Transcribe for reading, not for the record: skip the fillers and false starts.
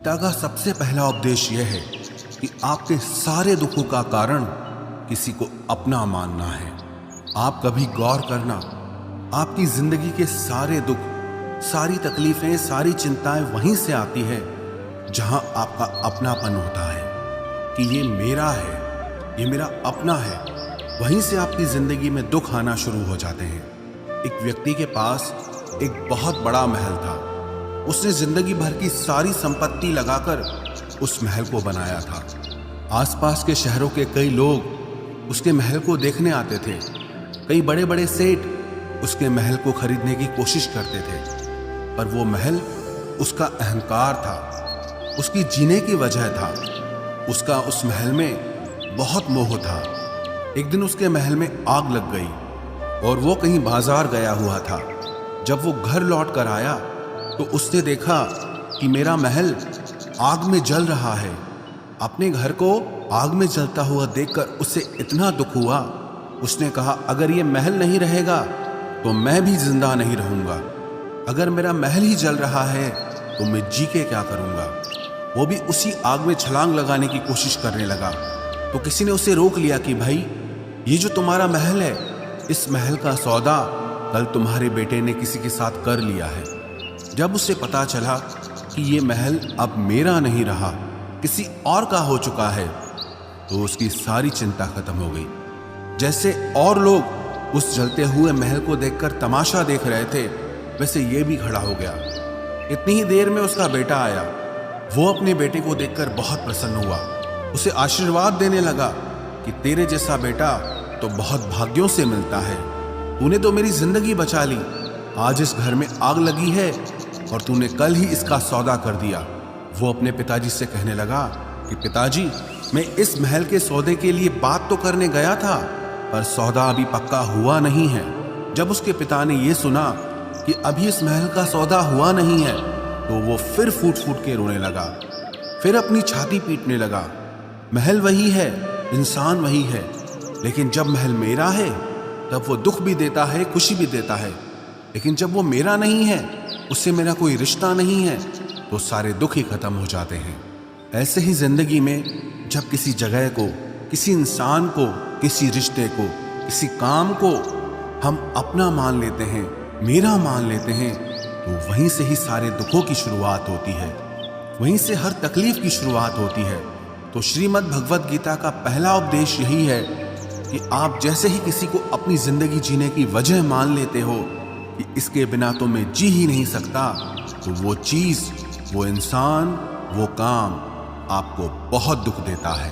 गीता का सबसे पहला उपदेश यह है कि आपके सारे दुखों का कारण किसी को अपना मानना है। आप कभी गौर करना, आपकी जिंदगी के सारे दुख, सारी तकलीफें, सारी चिंताएं वहीं से आती है जहां आपका अपनापन होता है कि ये मेरा है, ये मेरा अपना है। वहीं से आपकी जिंदगी में दुख आना शुरू हो जाते हैं। एक व्यक्ति के पास एक बहुत बड़ा महल था। उसने जिंदगी भर की सारी संपत्ति लगाकर उस महल को बनाया था। आसपास के शहरों के कई लोग उसके महल को देखने आते थे। कई बड़े बड़े सेठ उसके महल को खरीदने की कोशिश करते थे, पर वो महल उसका अहंकार था, उसकी जीने की वजह था। उसका उस महल में बहुत मोह था। एक दिन उसके महल में आग लग गई और वो कहीं बाजार गया हुआ था। जब वो घर लौट कर आया तो उसने देखा कि मेरा महल आग में जल रहा है। अपने घर को आग में जलता हुआ देखकर उसे इतना दुख हुआ। उसने कहा, अगर ये महल नहीं रहेगा तो मैं भी जिंदा नहीं रहूंगा। अगर मेरा महल ही जल रहा है तो मैं जी के क्या करूंगा। वो भी उसी आग में छलांग लगाने की कोशिश करने लगा तो किसी ने उसे रोक लिया कि भाई, ये जो तुम्हारा महल है, इस महल का सौदा कल तुम्हारे बेटे ने किसी के साथ कर लिया है। जब उसे पता चला कि ये महल अब मेरा नहीं रहा, किसी और का हो चुका है, तो उसकी सारी चिंता खत्म हो गई। जैसे और लोग उस जलते हुए महल को देखकर तमाशा देख रहे थे, वैसे ये भी खड़ा हो गया। इतनी ही देर में उसका बेटा आया। वो अपने बेटे को देखकर बहुत प्रसन्न हुआ। उसे आशीर्वाद देने लगा कि तेरे जैसा बेटा तो बहुत भाग्यों से मिलता है। तूने तो मेरी जिंदगी बचा ली। आज इस घर में आग लगी है और तूने कल ही इसका सौदा कर दिया। वो अपने पिताजी से कहने लगा कि पिताजी, मैं इस महल के सौदे के लिए बात तो करने गया था, पर सौदा अभी पक्का हुआ नहीं है। जब उसके पिता ने यह सुना कि अभी इस महल का सौदा हुआ नहीं है, तो वो फिर फूट फूट के रोने लगा, फिर अपनी छाती पीटने लगा। महल वही है, इंसान वही है, लेकिन जब महल मेरा है तब वो दुख भी देता है, खुशी भी देता है। लेकिन जब वो मेरा नहीं है, उससे मेरा कोई रिश्ता नहीं है, तो सारे दुख ही खत्म हो जाते हैं। ऐसे ही जिंदगी में जब किसी जगह को, किसी इंसान को, किसी रिश्ते को, किसी काम को हम अपना मान लेते हैं, मेरा मान लेते हैं, तो वहीं से ही सारे दुखों की शुरुआत होती है, वहीं से हर तकलीफ की शुरुआत होती है। तो श्रीमद् भगवद गीता का पहला उपदेश यही है कि आप जैसे ही किसी को अपनी जिंदगी जीने की वजह मान लेते हो कि इसके बिना तो मैं जी ही नहीं सकता, तो वो चीज, वो इंसान, वो काम आपको बहुत दुख देता है।